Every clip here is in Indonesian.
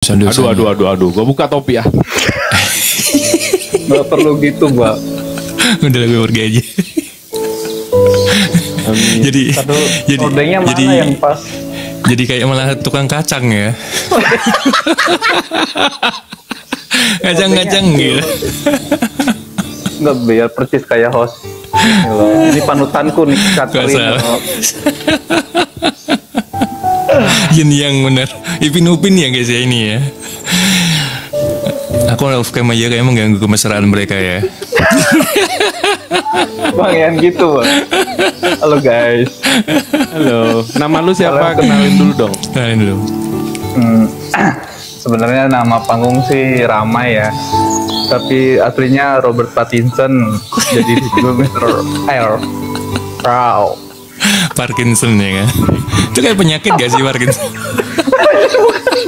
Aduh. Gue buka topi ya. Nggak perlu gitu, Mbak. Udah gue pergi aja. jadi ordengnya mana jadi yang pas? Jadi kayak malah tukang kacang ya. Kacang-kacang gitu. Nggak, biar persis kayak host. Ini panutanku nih, Catherine. Ini yang benar. Ipin Upin ya guys ya ini ya. Aku off cam aja kayak mengganggu kemesraan mereka ya. Bang, yang gitu, Bang. Halo guys. Halo. Nama lu siapa? Kenalin dulu dong. Kenalin dulu. Sebenarnya nama panggung sih Rama ya. Tapi aslinya Robert Pattinson. Jadi disebut Mr. Air. Wow. Parkinson ya kan. Itu kayak penyakit gak sih Parkinson?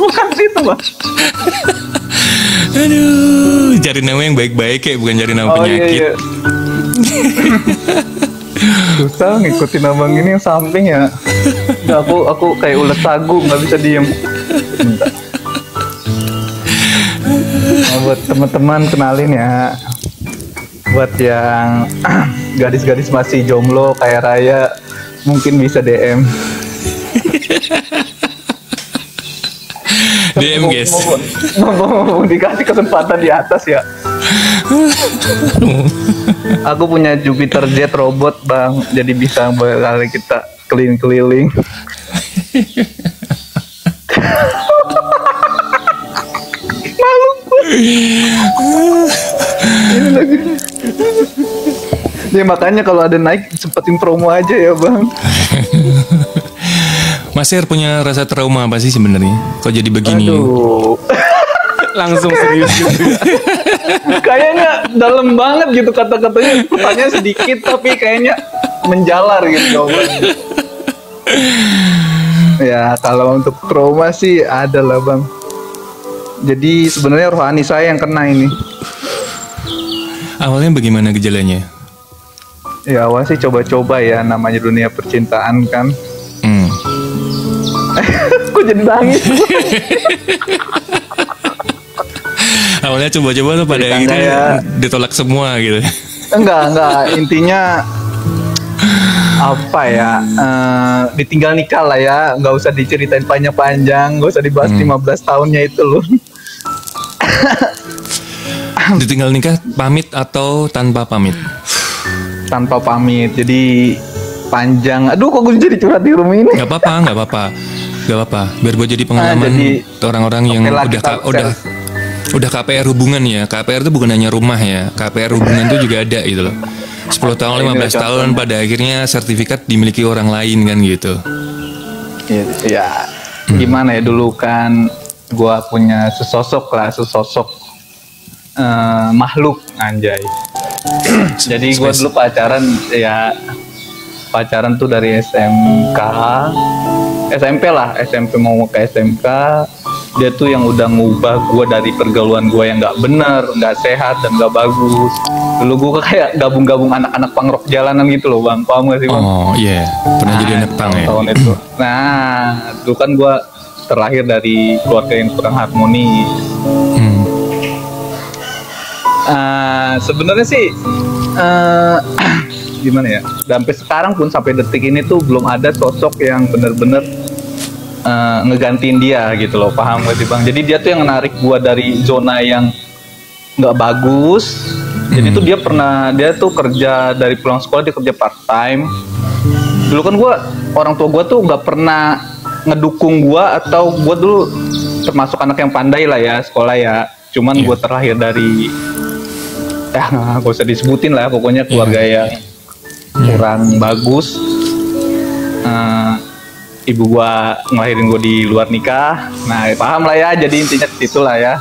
bukan situ, Bang. Aduh, cari nama yang baik-baik kayak bukan cari nama penyakit. Iya. Susah ngikutin abang ini yang samping ya. Nggak, aku kayak ulet sagu, nggak bisa diem. Nah, buat teman-teman kenalin ya. Buat yang gadis-gadis masih jomblo kayak Raya, mungkin bisa DM. DM guys. Mau dikasih kesempatan di atas ya. Aku punya Jupiter Jet robot, Bang. Jadi bisa kali kita keliling-keliling. Malu. Ini lagi. Ya makanya kalau ada naik sempetin promo aja ya, Bang. Mas Er punya rasa trauma apa sih sebenarnya? Kok jadi begini? Aduh. Langsung serius gitu ya. Kayaknya dalam banget gitu kata-katanya. Pertanyaan sedikit tapi kayaknya menjalar gitu jawabannya. Ya kalau untuk trauma sih ada lah, Bang. Jadi sebenarnya rohani saya yang kena ini. Awalnya bagaimana gejalanya? Ya awal sih coba-coba ya, namanya dunia percintaan kan. Kok jadi nangis? Awalnya coba-coba tuh pada akhirnya ya, ditolak semua gitu. Enggak. Intinya apa ya? Ditinggal nikah lah ya. Nggak usah diceritain panjang-panjang. Nggak usah dibahas 15 tahunnya itu loh. Ditinggal nikah pamit atau tanpa pamit? Tanpa pamit. Jadi panjang. Aduh, kok gue jadi curhat di rumah ini? Gak apa-apa. Biar gue jadi pengalaman orang-orang yang udah KPR hubungan ya. KPR itu bukan hanya rumah ya. KPR hubungan itu juga ada gitu loh. 10 tahun, 15 tahun pada akhirnya sertifikat dimiliki orang lain kan gitu. Ya, gimana ya, dulu kan gue punya sesosok makhluk anjay. Jadi gue dulu pacaran tuh dari SMP mau ke SMK. Dia tuh yang udah ngubah gue dari pergaulan gue yang nggak bener, nggak sehat dan nggak bagus. Dulu gue kayak gabung anak-anak punk jalanan gitu loh, Bang. Paham gak sih, Bang? Oh iya, pernah jadi anak punk ya. Tahun itu. Nah, dulu kan gue terlahir dari keluarga yang kurang harmoni. Sebenarnya sih gimana ya? Sampai sekarang pun, sampai detik ini tuh belum ada sosok yang bener-bener ngegantiin dia gitu loh, paham gak sih, Bang? Jadi dia tuh yang menarik gua dari zona yang nggak bagus. Jadi tuh dia tuh kerja dari pulang sekolah, dia kerja part time. Dulu kan orang tua gua tuh nggak pernah ngedukung gua, atau gua dulu termasuk anak yang pandai lah ya sekolah ya. Cuman gua terlahir dari gak usah disebutin lah, pokoknya keluarga yang kurang bagus. Ibu gua ngelahirin gua di luar nikah. Nah, paham lah ya, jadi intinya itulah ya.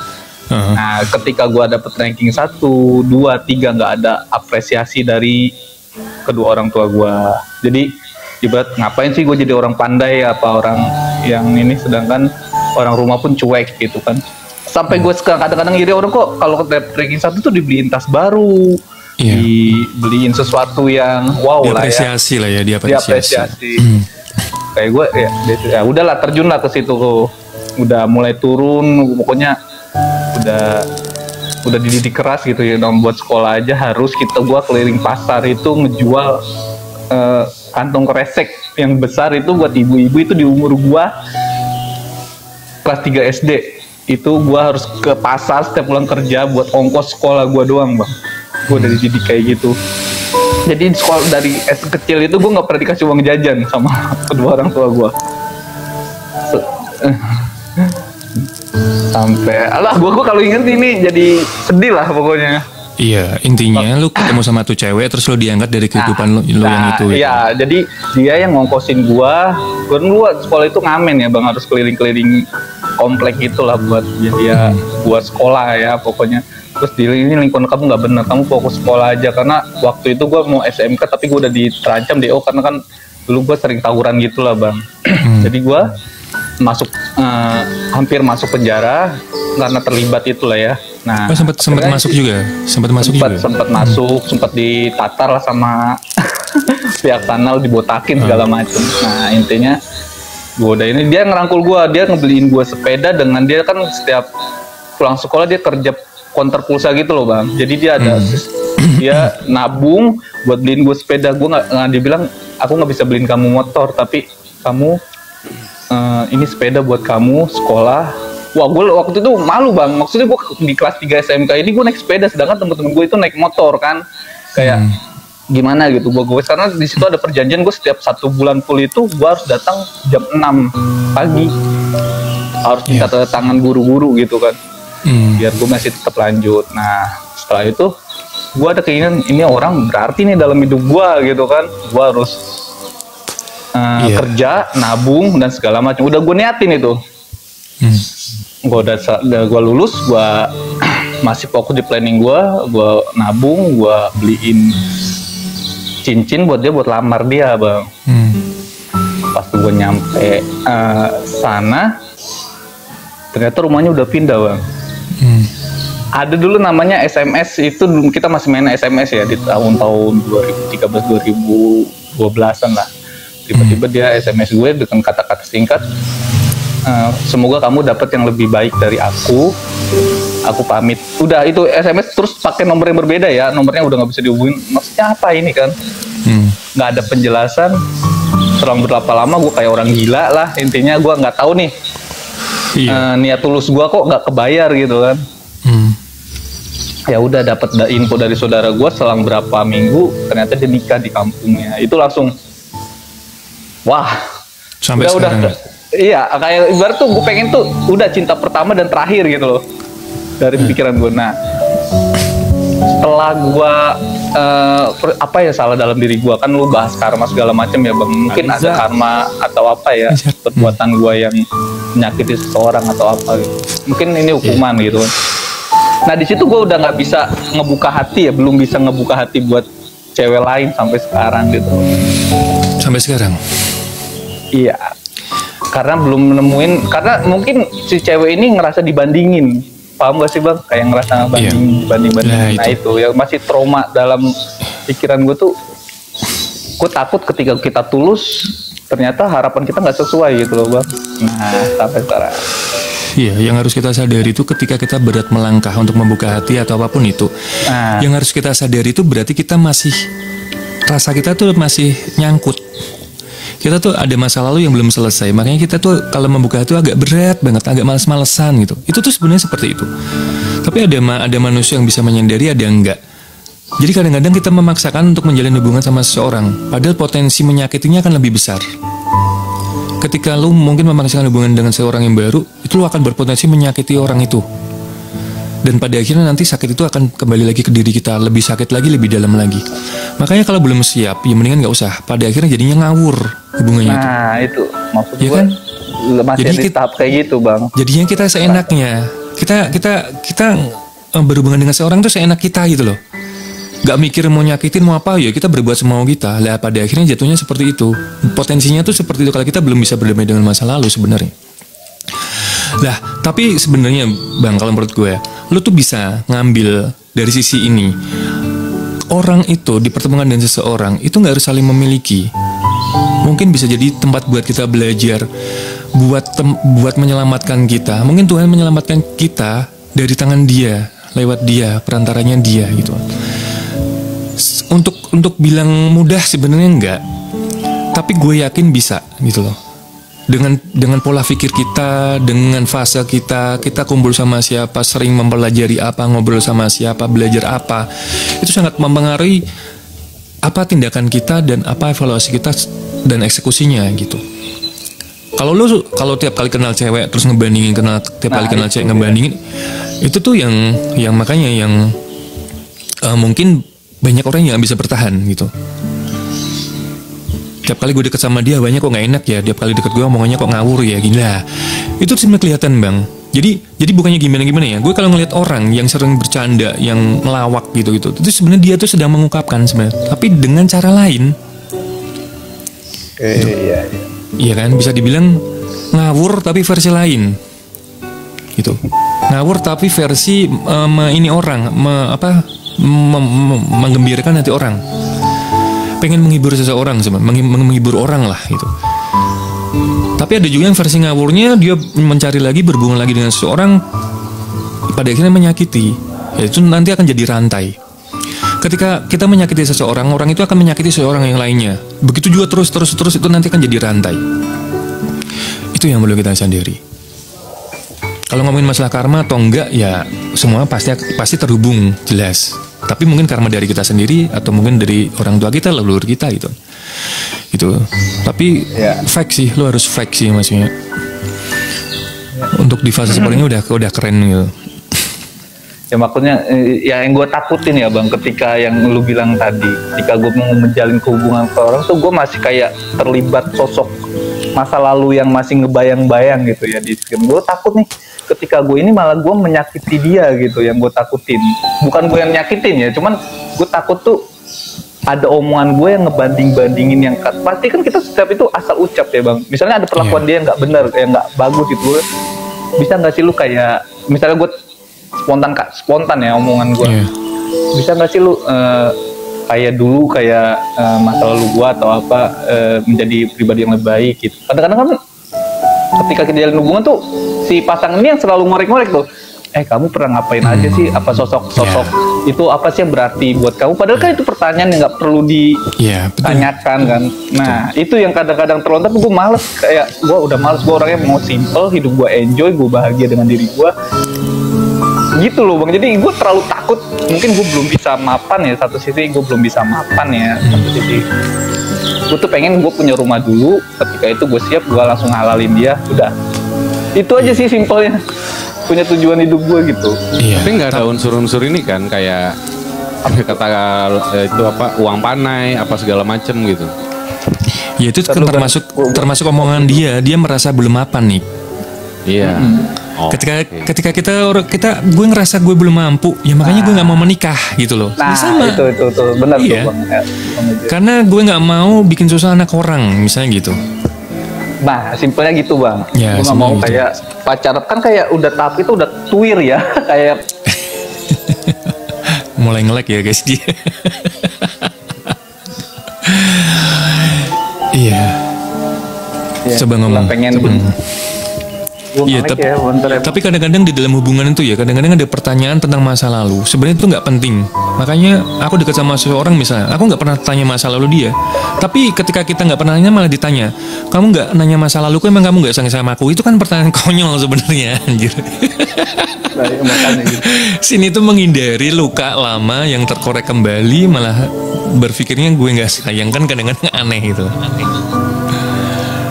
Nah, ketika gua dapet ranking 1, 2, 3 nggak ada apresiasi dari kedua orang tua gua. Jadi ibarat ngapain sih gua jadi orang pandai apa orang yang ini, sedangkan orang rumah pun cuek gitu kan. Sampai gue kadang-kadang iri orang, kok kalau ranking 1 tuh dibeliin tas baru, dibeliin sesuatu yang wow lah ya. Diapresiasi lah ya, diapresiasi. Kayak gue ya udahlah, terjun lah ke situ tuh. udah mulai turun, pokoknya udah dididik keras gitu ya. Buat sekolah aja harus gua keliling pasar itu ngejual kantong kresek yang besar itu buat ibu-ibu. Itu di umur gua kelas 3 SD. Itu gua harus ke pasar setiap pulang kerja buat ongkos sekolah gua doang, Bang. Gua udah dididik kayak gitu. Jadi sekolah dari kecil itu gua nggak pernah dikasih uang jajan sama kedua orang tua gua. Sampai gua kalau inget ini jadi sedih lah pokoknya. Iya, intinya lu ketemu sama tuh cewek terus lu diangkat dari kehidupan lu yang itu. Iya, jadi dia yang ngongkosin gua sekolah itu ngamen ya, Bang, harus keliling-keliling komplek gitulah buat dia buat sekolah ya pokoknya. Terus ini lingkungan kamu nggak benar, kamu fokus sekolah aja. Karena waktu itu gua mau SMK tapi gua udah diterancam DO karena kan dulu gua sering tawuran gitulah, Bang. Jadi gua hampir masuk penjara karena terlibat itulah ya. Nah, sempat masuk juga, sempat ditatar lah sama pihak kanal, dibotakin segala macem. Nah, intinya dia ngerangkul gue, dia ngebeliin gue sepeda dengan dia kan setiap pulang sekolah dia kerja konter pulsa gitu loh, Bang. Jadi dia dia nabung buat beliin gue sepeda. Dia bilang aku nggak bisa beliin kamu motor, tapi kamu ini sepeda buat kamu sekolah. Wah, gue waktu itu malu, Bang. Maksudnya gue di kelas 3 SMK ini gue naik sepeda, sedangkan temen-temen gue itu naik motor kan. Kayak gimana gitu. Gue karena di situ ada perjanjian gue setiap 1 bulan full itu gue harus datang jam 6 pagi. Harus minta tanda tangan guru-guru gitu kan. Biar gue masih tetap lanjut. Nah, setelah itu gue ada keinginan ini orang berarti nih dalam hidup gue gitu kan. Gue harus kerja, nabung dan segala macam. Udah gue niatin itu. Gue lulus, gue masih fokus di planning gue nabung, gue beliin cincin buat dia buat lamar dia, Bang. Pas gue nyampe sana, ternyata rumahnya udah pindah, Bang. Ada dulu namanya SMS, itu kita masih main SMS ya di tahun-tahun 2013-2012an lah. Tiba-tiba dia SMS gue dengan kata-kata singkat, semoga kamu dapat yang lebih baik dari aku pamit. Udah itu SMS terus pakai nomor yang berbeda ya, nomornya udah nggak bisa dihubungin. Maksudnya apa ini kan? Nggak ada penjelasan. Selang berapa lama gue kayak orang gila lah, intinya gue nggak tahu nih niat tulus gue kok nggak kebayar gitu kan. Ya udah dapat info dari saudara gue selang berapa minggu ternyata dia nikah di kampungnya. Itu langsung wah, sampai sekarang. Iya, kayak ibarat tuh gue pengen tuh udah cinta pertama dan terakhir gitu loh dari pikiran gue. Nah, setelah gue apa ya salah dalam diri gue, kan lu bahas karma segala macam ya, Bang. Mungkin ada karma atau apa ya perbuatan gue yang menyakiti seseorang atau apa gitu. Mungkin ini hukuman gitu. Nah, di situ gue udah nggak bisa ngebuka hati ya, belum bisa ngebuka hati buat cewek lain sampai sekarang gitu. Sampai sekarang? Iya. Karena belum nemuin, karena mungkin si cewek ini ngerasa dibandingin, paham gak sih, Bang? Kayak ngerasa banding. Nah itu ya masih trauma dalam pikiran gue tuh. Gue takut ketika kita tulus, ternyata harapan kita nggak sesuai gitu loh, Bang. Nah sampai sekarang. Iya, yang harus kita sadari itu ketika kita berat melangkah untuk membuka hati atau apapun itu, yang harus kita sadari itu berarti kita masih, rasa kita tuh masih nyangkut. Kita tuh ada masa lalu yang belum selesai, makanya kita tuh kalau membuka hati agak berat banget, agak males-malesan gitu. Itu tuh sebenarnya seperti itu. Tapi ada manusia yang bisa menyadari, ada yang enggak. Jadi kadang-kadang kita memaksakan untuk menjalin hubungan sama seseorang, padahal potensi menyakitinya akan lebih besar. Ketika lu mungkin memaksakan hubungan dengan seorang yang baru, itu lu akan berpotensi menyakiti orang itu. Dan pada akhirnya nanti sakit itu akan kembali lagi ke diri kita, lebih sakit lagi, lebih dalam lagi. Makanya kalau belum siap, ya mendingan nggak usah. Pada akhirnya jadinya ngawur hubungannya itu. Nah itu maksud ya gue kan? Masih jadi di tahap kayak gitu, Bang. Jadinya kita seenaknya, kita berhubungan dengan seorang tuh seenak kita gitu loh. Gak mikir mau nyakitin mau apa, ya kita berbuat semau kita. Lah pada akhirnya jatuhnya seperti itu. Potensinya tuh seperti itu kalau kita belum bisa berdamai dengan masa lalu sebenarnya. Lah, tapi sebenarnya Bang, kalau menurut gue, lu tuh bisa ngambil dari sisi ini. Orang itu dipertemukan dengan seseorang itu nggak harus saling memiliki. Mungkin bisa jadi tempat buat kita belajar buat menyelamatkan kita. Mungkin Tuhan menyelamatkan kita dari tangan Dia, lewat Dia, perantaranya Dia gitu. Untuk bilang mudah sebenarnya enggak, tapi gue yakin bisa gitu loh. Dengan pola pikir kita, dengan fase kita kumpul sama siapa, sering mempelajari apa, ngobrol sama siapa, belajar apa, itu sangat mempengaruhi apa tindakan kita dan apa evaluasi kita dan eksekusinya gitu. Kalau tiap kali kenal cewek terus ngebandingin, tiap kali kenal cewek ngebandingin, itu tuh yang makanya yang mungkin banyak orang yang bisa bertahan gitu. Tiap kali gue deket sama dia banyak kok nggak enak ya, tiap kali deket gue omongannya kok ngawur ya, gila. Itu sebenarnya kelihatan bang. Jadi bukannya gimana ya. Gue kalau ngelihat orang yang sering bercanda, yang melawak gitu, itu sebenarnya dia tuh sedang mengungkapkan sebenarnya, tapi dengan cara lain. Iya kan, bisa dibilang ngawur tapi versi lain. Gitu. Ngawur tapi versi menggembirakan hati orang. Pengen menghibur seseorang sebenarnya, menghibur orang lah gitu. Tapi ada juga yang versi ngawurnya, dia mencari lagi, berhubungan lagi dengan seseorang, pada akhirnya menyakiti. Ya, itu nanti akan jadi rantai. Ketika kita menyakiti seseorang, orang itu akan menyakiti seseorang yang lainnya. Begitu juga terus itu nanti akan jadi rantai. Itu yang perlu kita sadari. Kalau ngomongin masalah karma atau enggak, ya semua pasti terhubung, jelas. Tapi mungkin karma dari kita sendiri atau mungkin dari orang tua kita, leluhur kita gitu. Tapi fact sih, lo harus fact sih maksudnya. Untuk di fase seperti ini udah keren gitu. Ya maksudnya ya yang gue takutin ya bang, ketika yang lu bilang tadi, ketika gue mau menjalin hubungan ke orang tuh gue masih kayak terlibat sosok masa lalu yang masih ngebayang-bayang gitu ya di sini. Gue takut nih ketika gue ini malah gue menyakiti dia gitu, yang gue takutin. Bukan gue yang nyakitin ya, cuman gue takut tuh ada omongan gue yang ngebanding-bandingin yang pasti kan kita setiap itu asal ucap ya bang. Misalnya ada perlakuan dia yang nggak benar, yang nggak bagus gitu, bisa nggak sih lu kayak misalnya gue spontan ya omongan gue, bisa nggak sih lu kayak dulu kayak masa lalu gue atau apa menjadi pribadi yang lebih baik gitu. Kadang-kadang kan ketika kita jalan hubungan tuh si pasangan ini yang selalu ngorek-ngorek tuh, kamu pernah ngapain aja sih, apa sosok itu apa sih yang berarti buat kamu, padahal kan itu pertanyaan yang nggak perlu ditanyakan kan. Nah itu yang kadang-kadang terlontar, gue males, kayak gue udah males, gue orangnya mau simple, hidup gue enjoy, gue bahagia dengan diri gue gitu loh bang. Jadi gue terlalu takut, mungkin gue belum bisa mapan ya, satu sisi gue belum bisa mapan ya, satu sisi gue tuh pengen gue punya rumah dulu, ketika itu gue siap gue langsung halalin dia, udah itu aja sih simpelnya, punya tujuan hidup gue gitu. Tapi nggak ada unsur-unsur ini kan, kayak kata itu apa, uang panai apa segala macem gitu. Ya itu kan termasuk omongan dia merasa belum mapan nih. Iya. Ketika kita gue ngerasa gue belum mampu, ya makanya gue nggak mau menikah gitu loh. Nah sama. Itu benar tuh bang. Karena gue nggak mau bikin susah anak orang misalnya gitu. Nah simpelnya gitu bang. Ya, gue nggak mau gitu. Kayak pacaran kan kayak udah tahap itu udah tuir ya kayak. Mulai nge-lag ya guys dia. Iya. Coba ngomong. Pengen Iya, tapi kadang-kadang di dalam hubungan itu ya, kadang-kadang ada pertanyaan tentang masa lalu. Sebenarnya itu nggak penting. Makanya aku dekat sama seseorang misalnya, aku nggak pernah tanya masa lalu dia. Tapi ketika kita nggak pernah nanya malah ditanya, kamu nggak nanya masa laluku, emang kamu nggak sayang sama aku? Itu kan pertanyaan konyol sebenarnya, anjir. Sini tuh menghindari luka lama yang terkorek kembali, malah berpikirnya gue nggak sayang, kan kadang-kadang aneh gitu.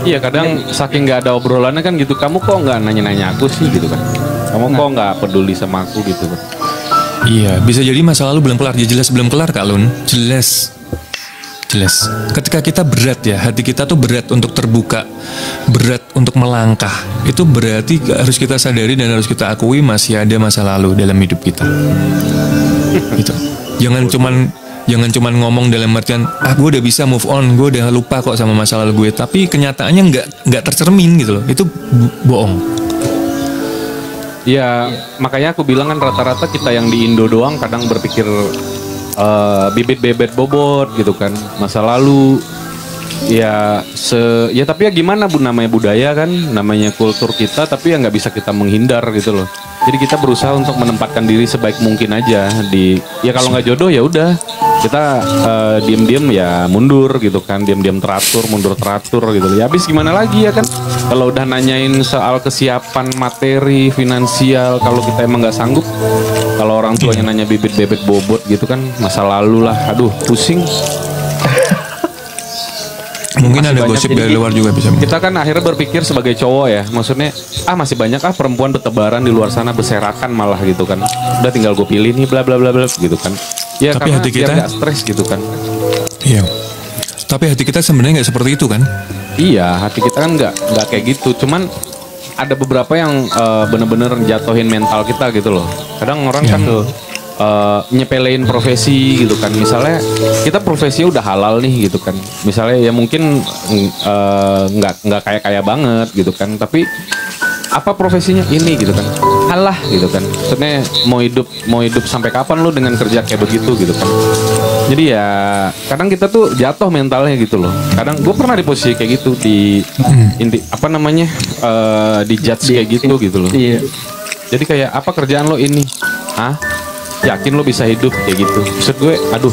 Iya kadang saking nggak ada obrolannya kan gitu, kamu kok nggak nanya-nanya aku sih gitu kan, kamu kok nggak peduli sama aku gitu kan. Iya bisa jadi masa lalu belum kelar, jelas belum kelar Kak Lun, jelas. Ketika kita berat ya, hati kita tuh berat untuk terbuka, berat untuk melangkah, itu berarti harus kita sadari dan harus kita akui masih ada masa lalu dalam hidup kita. Gitu. Jangan cuman ngomong dalam artian gue udah bisa move on, gue udah lupa kok sama masa lalu gue, tapi kenyataannya nggak tercermin gitu loh, itu bohong. Ya makanya aku bilang kan rata-rata kita yang di Indo doang kadang berpikir bibit bebet bobot gitu kan, masa lalu ya ya tapi ya gimana Bu, namanya budaya kan, namanya kultur kita, tapi ya nggak bisa kita menghindar gitu loh. Jadi kita berusaha untuk menempatkan diri sebaik mungkin aja ya kalau nggak jodoh ya udah kita diem-diem ya mundur gitu kan, diem-diem teratur, mundur teratur gitu. Ya habis gimana lagi ya kan, kalau udah nanyain soal kesiapan materi, finansial, kalau kita emang nggak sanggup, kalau orang tuanya nanya bibit bebek bobot gitu kan, masa lalu lah, aduh pusing. Mungkin ada gosip dari luar juga bisa. Kita kan akhirnya berpikir sebagai cowok ya, maksudnya masih banyak perempuan bertebaran di luar sana berserakan malah gitu kan. Udah tinggal gue pilih nih bla bla bla bla gitu kan. Ya tapi karena hati kita nggak stres gitu kan. Iya. Tapi hati kita sebenarnya nggak seperti itu kan? Iya, hati kita kan nggak kayak gitu. Cuman ada beberapa yang bener-bener jatuhin mental kita gitu loh. Kadang orang kan nyepelein profesi gitu kan, misalnya kita profesinya udah halal nih gitu kan, misalnya ya mungkin nggak kaya banget gitu kan, tapi apa profesinya ini gitu kan, halah gitu kan, maksudnya mau hidup sampai kapan lu dengan kerja kayak begitu gitu kan. Jadi ya kadang kita tuh jatuh mentalnya gitu loh. Kadang gue pernah di posisi kayak gitu di di judge kayak gitu loh. Iya. Jadi kayak apa kerjaan lo ini? Yakin lo bisa hidup kayak gitu? Maksud gue, aduh,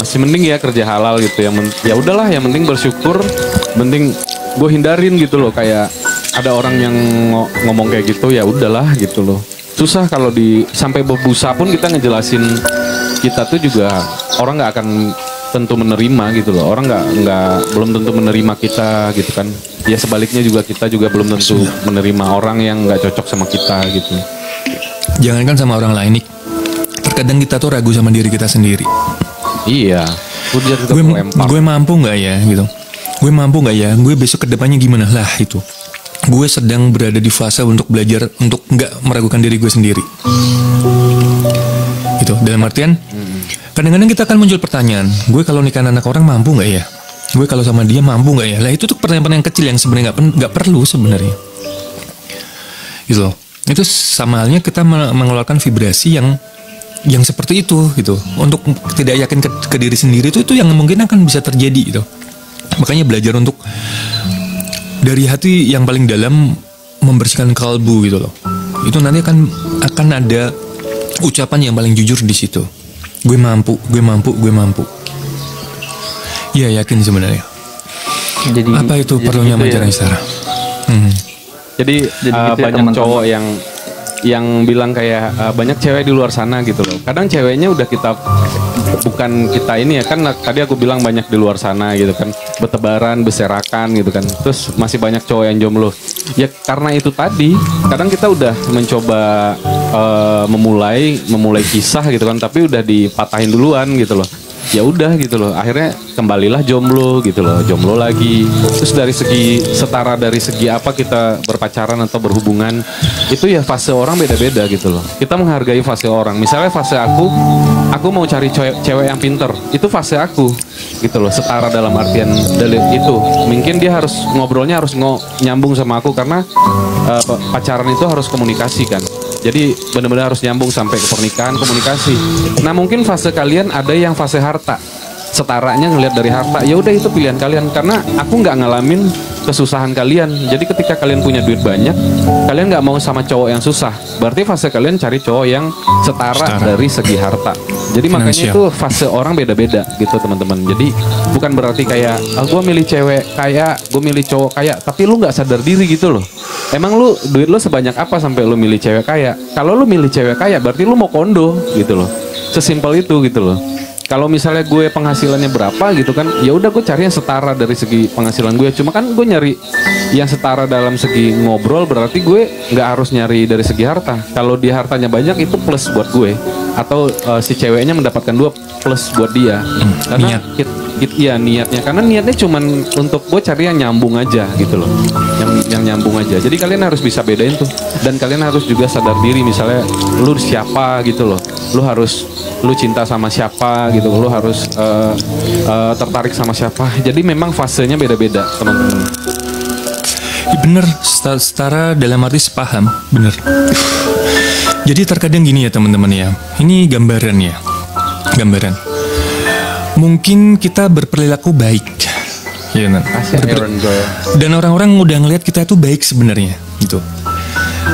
masih mending ya kerja halal gitu. Ya udahlah, yang penting bersyukur, penting gue hindarin gitu loh. Kayak ada orang yang ngomong kayak gitu, ya udahlah gitu loh. Susah kalau sampai berbusa pun kita ngejelasin kita tuh juga orang nggak akan tentu menerima gitu loh. Orang belum tentu menerima kita gitu kan. Ya sebaliknya juga kita juga belum tentu menerima orang yang nggak cocok sama kita gitu. Jangankan sama orang lain nih. Terkadang kita tuh ragu sama diri kita sendiri. Iya. Gue mampu nggak ya gitu. Gue mampu nggak ya. Gue besok kedepannya gimana lah itu. Gue sedang berada di fase untuk belajar untuk nggak meragukan diri gue sendiri. Gitu. Dalam artian, kadang-kadang kita akan muncul pertanyaan. Gue kalau nikah anak orang mampu nggak ya? Gue kalau sama dia mampu nggak ya? Lah itu tuh pertanyaan-pertanyaan kecil yang sebenarnya nggak perlu sebenarnya. Gitu loh. Itu sama halnya kita mengeluarkan vibrasi yang seperti itu gitu. Untuk tidak yakin ke diri sendiri itu yang mungkin akan bisa terjadi gitu. Makanya belajar untuk dari hati yang paling dalam membersihkan kalbu gitu loh. Itu nanti akan ada ucapan yang paling jujur di situ. Gue mampu. Iya yakin sebenarnya. Jadi apa itu perlunya mengajar Isara? Jadi banyak cowok yang bilang kayak banyak cewek di luar sana gitu loh. Kadang ceweknya udah bukan kita ini ya kan, tadi aku bilang banyak di luar sana gitu kan, bertebaran, berserakan gitu kan. Terus masih banyak cowok yang jomblo. Ya karena itu tadi, kadang kita udah mencoba memulai kisah gitu kan, tapi udah dipatahin duluan gitu loh. Ya udah gitu loh, akhirnya kembalilah jomblo gitu loh, jomblo lagi. Terus dari segi apa kita berpacaran atau berhubungan, itu ya fase orang beda-beda gitu loh. Kita menghargai fase orang. Misalnya fase aku mau cari cewek yang pinter, itu fase aku gitu loh, setara dalam artian itu. Mungkin dia harus ngobrolnya harus nyambung sama aku, karena pacaran itu harus komunikasi kan. Jadi benar-benar harus nyambung sampai ke pernikahan, komunikasi. Nah mungkin fase kalian ada yang fase harta, setaranya ngelihat dari harta. Ya udah itu pilihan kalian, karena aku nggak ngalamin kesusahan kalian. Jadi ketika kalian punya duit banyak, kalian nggak mau sama cowok yang susah. Berarti fase kalian cari cowok yang setara dari segi harta. Jadi makanya itu fase orang beda-beda gitu teman-teman. Jadi bukan berarti kayak gue milih cewek kaya, gue milih cowok kaya, tapi lu nggak sadar diri gitu loh. Emang lu duit lu sebanyak apa sampai lu milih cewek kaya? Kalau lu milih cewek kaya berarti lu mau kondo gitu loh. Sesimpel itu gitu loh. Kalau misalnya gue penghasilannya berapa gitu kan, ya udah gue cari yang setara dari segi penghasilan gue. Cuma kan gue nyari yang setara dalam segi ngobrol, berarti gue nggak harus nyari dari segi harta. Kalau dia hartanya banyak itu plus buat gue, atau si ceweknya mendapatkan 2 plus buat dia. Karena niatnya, karena niatnya cuman untuk gue cari yang nyambung aja gitu loh, yang nyambung aja. Jadi kalian harus bisa bedain tuh, dan kalian harus juga sadar diri. Misalnya lu siapa gitu loh, lu cinta sama siapa gitu, lu harus tertarik sama siapa. Jadi memang fasenya beda-beda teman-teman. Bener, setara dalam arti sepaham, bener. Jadi terkadang gini ya teman-teman ya, ini gambaran ya, gambaran. Mungkin kita berperilaku baik, Iya, dan orang-orang udah ngelihat kita tuh baik sebenarnya gitu.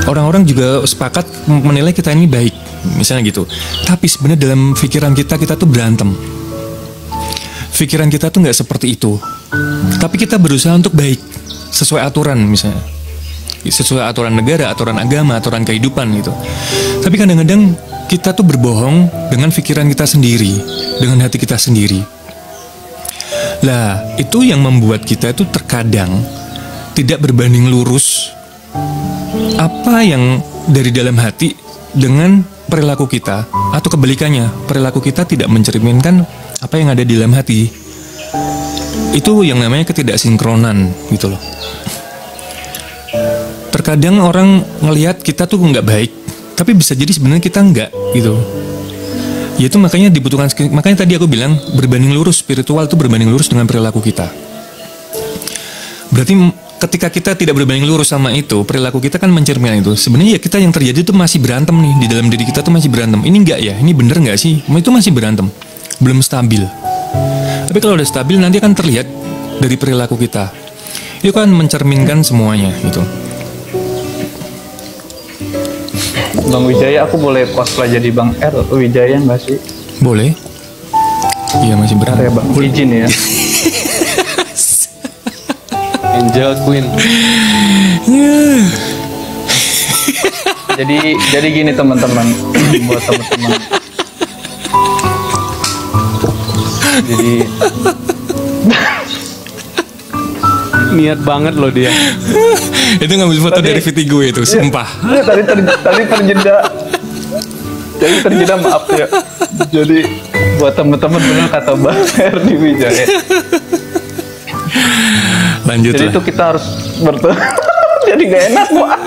Orang-orang juga sepakat menilai kita ini baik, misalnya gitu. Tapi sebenarnya dalam pikiran kita tuh berantem. Pikiran kita tuh nggak seperti itu. Tapi kita berusaha untuk baik sesuai aturan misalnya, sesuai aturan negara, aturan agama, aturan kehidupan gitu. Tapi kadang-kadang kita tuh berbohong dengan pikiran kita sendiri, dengan hati kita sendiri. Lah, itu yang membuat kita itu terkadang tidak berbanding lurus apa yang dari dalam hati dengan perilaku kita, atau kebalikannya, perilaku kita tidak mencerminkan apa yang ada di dalam hati. Itu yang namanya ketidaksinkronan gitu loh. Terkadang orang ngelihat kita tuh nggak baik, tapi bisa jadi sebenarnya kita nggak gitu. Ya itu makanya dibutuhkan, makanya tadi aku bilang berbanding lurus, spiritual itu berbanding lurus dengan perilaku kita. Berarti ketika kita tidak berbanding lurus sama itu, perilaku kita kan mencerminkan itu. Sebenarnya ya kita yang terjadi itu masih berantem nih, di dalam diri kita tuh masih berantem. Ini enggak ya? Ini bener nggak sih? Itu masih berantem, belum stabil. Tapi kalau udah stabil nanti akan terlihat dari perilaku kita. Itu kan mencerminkan semuanya gitu. Bang Wijaya, aku boleh cosplay jadi Bang R Wijaya nggak sih? Boleh. Iya masih benar ya Bang. Izin ya. Angel Queen. Jadi gini teman-teman, buat teman-teman. Jadi niat banget loh dia. Itu ngambil foto dari VT gue itu, sumpah. Iya, tadi terjeda maaf ya. Jadi buat teman-teman benar kata Bang Herdi Wijaya. Lanjut. Jadi itu kita harus bertemu. Jadi gak enak gua.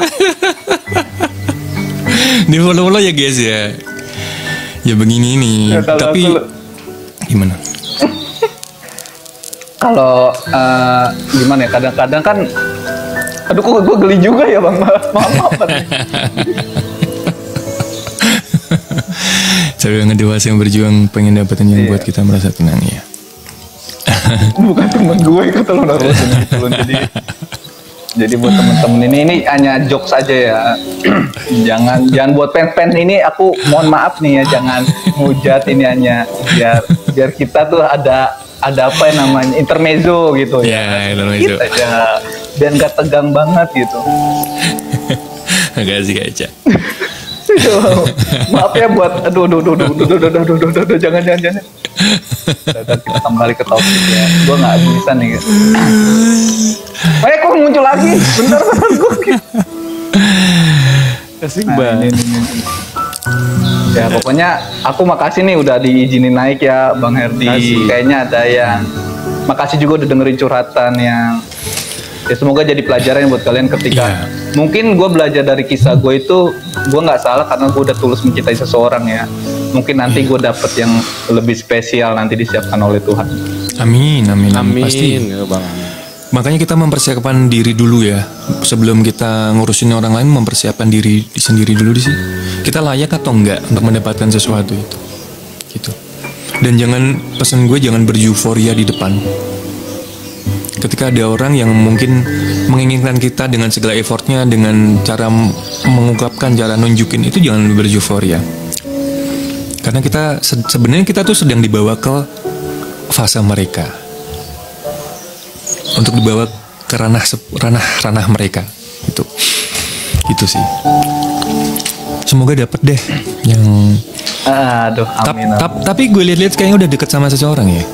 Di follow ya guys ya. Ya begini nih. Ya, tapi gimana? Kalau gimana ya, kadang-kadang kan aduh kok gue geli juga ya Bang, maaf. Saya yang dewasa yang berjuang pengen dapetin yang buat kita merasa tenang ya. Bukan teman gue kata lo naruhin gitu. Jadi buat temen-temen ini hanya jokes aja ya. jangan buat fans ini, aku mohon maaf nih ya, jangan hujat, ini hanya biar kita tuh ada apa yang namanya intermezzo gitu ya. Intermezzo. Gitu aja. Dan gak tegang banget gitu. Makasih Kaca. Maaf ya buat aduh jangan. Kita kembali ke topik ya. Gue nggak bisa nih. Kok muncul lagi? Bentar gue. Kasih banget. Ya pokoknya aku makasih nih udah diizinin naik ya Bang Herdi. Kayaknya ada yang makasih juga udah dengerin curhatan yang ya semoga jadi pelajaran buat kalian ketika mungkin gue belajar dari kisah gue itu, gue nggak salah karena gue udah tulus mencintai seseorang ya. Mungkin nanti gue dapet yang lebih spesial nanti disiapkan oleh Tuhan. Amin. Pasti. Ya, Bang. Makanya kita mempersiapkan diri dulu ya. Sebelum kita ngurusin orang lain, mempersiapkan diri sendiri dulu sih. Kita layak atau enggak untuk mendapatkan sesuatu itu. Gitu. Dan pesan gue jangan beryuforia di depan. Ketika ada orang yang mungkin menginginkan kita dengan segala effortnya, dengan cara mengungkapkan, cara nunjukin, itu jangan beryuforia. Karena sebenarnya kita tuh sedang dibawa ke fase mereka, untuk dibawa ke ranah mereka. Itu sih. Semoga dapet deh yang. Aduh, amin. Tapi gue lihat-lihat kayaknya udah deket sama seseorang ya.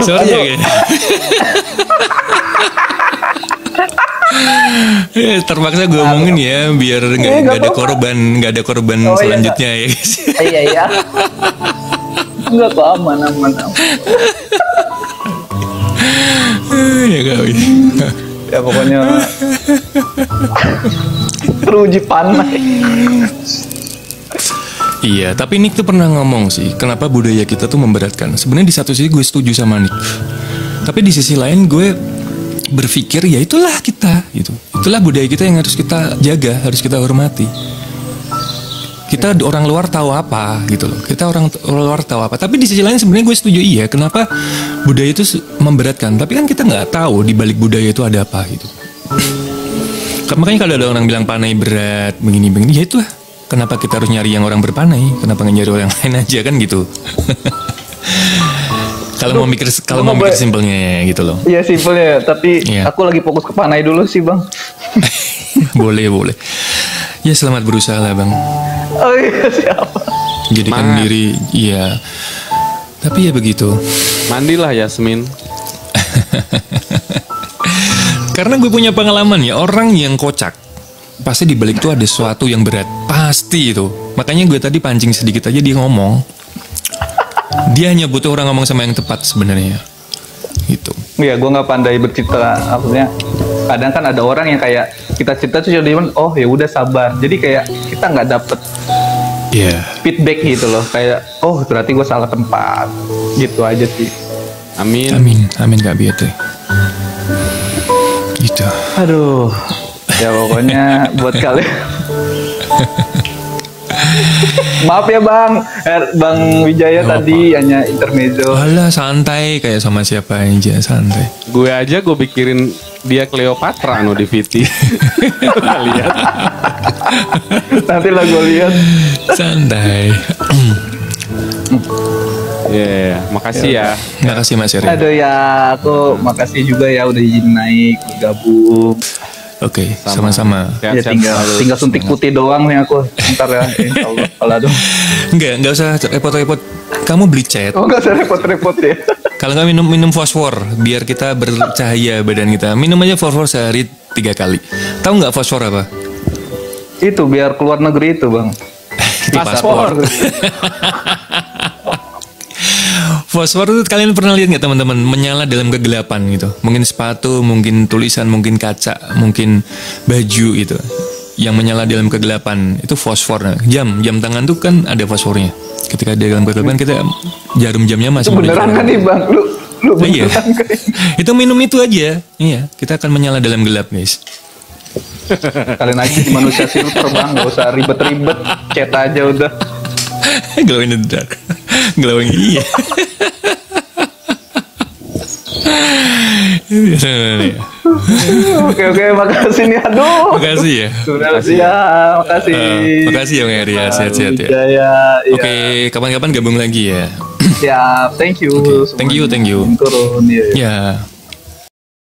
Sorry ya guys. Terpaksa gue omongin ya biar nggak ada korban selanjutnya ya guys. Iya. Enggak kok, aman. Ya kawin. Ya pokoknya teruji panai. Iya, tapi Nick tuh pernah ngomong sih, kenapa budaya kita tuh memberatkan. Sebenarnya di satu sisi gue setuju sama Nick, tapi di sisi lain gue berpikir ya itulah kita, gitu. Itulah budaya kita yang harus kita jaga, harus kita hormati. Kita orang luar tahu apa gitu loh. Kita orang luar tahu apa. Tapi di sisi lain sebenarnya gue setuju iya. Kenapa budaya itu memberatkan? Tapi kan kita nggak tahu di balik budaya itu ada apa gitu. Makanya kalau ada orang bilang panai berat, begini-begini, ya itulah. Kenapa kita harus nyari yang orang berpanai? Kenapa nggak nyari orang lain aja kan gitu? Kalau mau mikir simpelnya gitu loh. Iya simpelnya. Tapi aku lagi fokus ke panai dulu sih bang. boleh. Ya selamat berusaha lah bang. Oh iya siapa? Jadikan diri, iya. Tapi ya begitu. Mandilah Yasmin. Karena gue punya pengalaman ya, orang yang kocak pasti di balik itu ada sesuatu yang berat, pasti itu. Makanya gue tadi pancing sedikit aja dia ngomong. Dia hanya butuh orang ngomong sama yang tepat sebenarnya. Gitu. Iya, gue nggak pandai bercerita. Maksudnya kadang kan ada orang yang kayak kita cerita tuh jadi oh ya udah sabar. Jadi kayak kita nggak dapet feedback gitu loh. Kayak oh berarti gue salah tempat. Gitu aja sih. Amin Kak Biate. Gitu. Aduh. Ya pokoknya buat kalian. Maaf ya Bang Wijaya tadi hanya intermezzo. Alah santai kayak sama siapa aja santai. Gue aja gue pikirin dia Cleopatra di VT. Lihat. Nanti lah gue lihat. Santai. Makasih ya. Makasih Mas Eri. Aduh ya, aku makasih juga ya udah izin naik bergabung. Oke, sama-sama. Ya tinggal suntik putih doang nih aku. Ntar ya, insyaallah kalau dong. Enggak usah repot-repot. Kamu beli cat. Oh, enggak usah repot-repot ya. Kalau nggak minum fosfor, biar kita bercahaya badan kita. Minum aja fosfor sehari 3 kali. Tahu nggak fosfor apa? Itu biar keluar negeri itu bang. Itu paspor. Fosfor itu kalian pernah lihat nggak teman-teman? Menyala dalam kegelapan gitu. Mungkin sepatu, mungkin tulisan, mungkin kaca, mungkin baju gitu. Yang menyala dalam kegelapan itu fosfor. Nah, jam tangan tuh kan ada fosfornya. Ketika ada dalam kegelapan kita jarum jamnya masih. Itu beneran kan nih bang? Lu beneran iya. Kan? Itu minum itu aja. Iya, kita akan menyala dalam gelap guys. Kalian aja di manusia filter bang, nggak usah ribet-ribet, chat aja udah. Glow in the dark. Glowing iya. Oke, makasih nih. Aduh. Makasih ya. Sudah siap, makasih. Makasih ya Bang Eri ya, sehat-sehat ya. Oke, kapan-kapan gabung lagi ya. Siap, thank you. Okay. Thank you. Turun ya. Ya.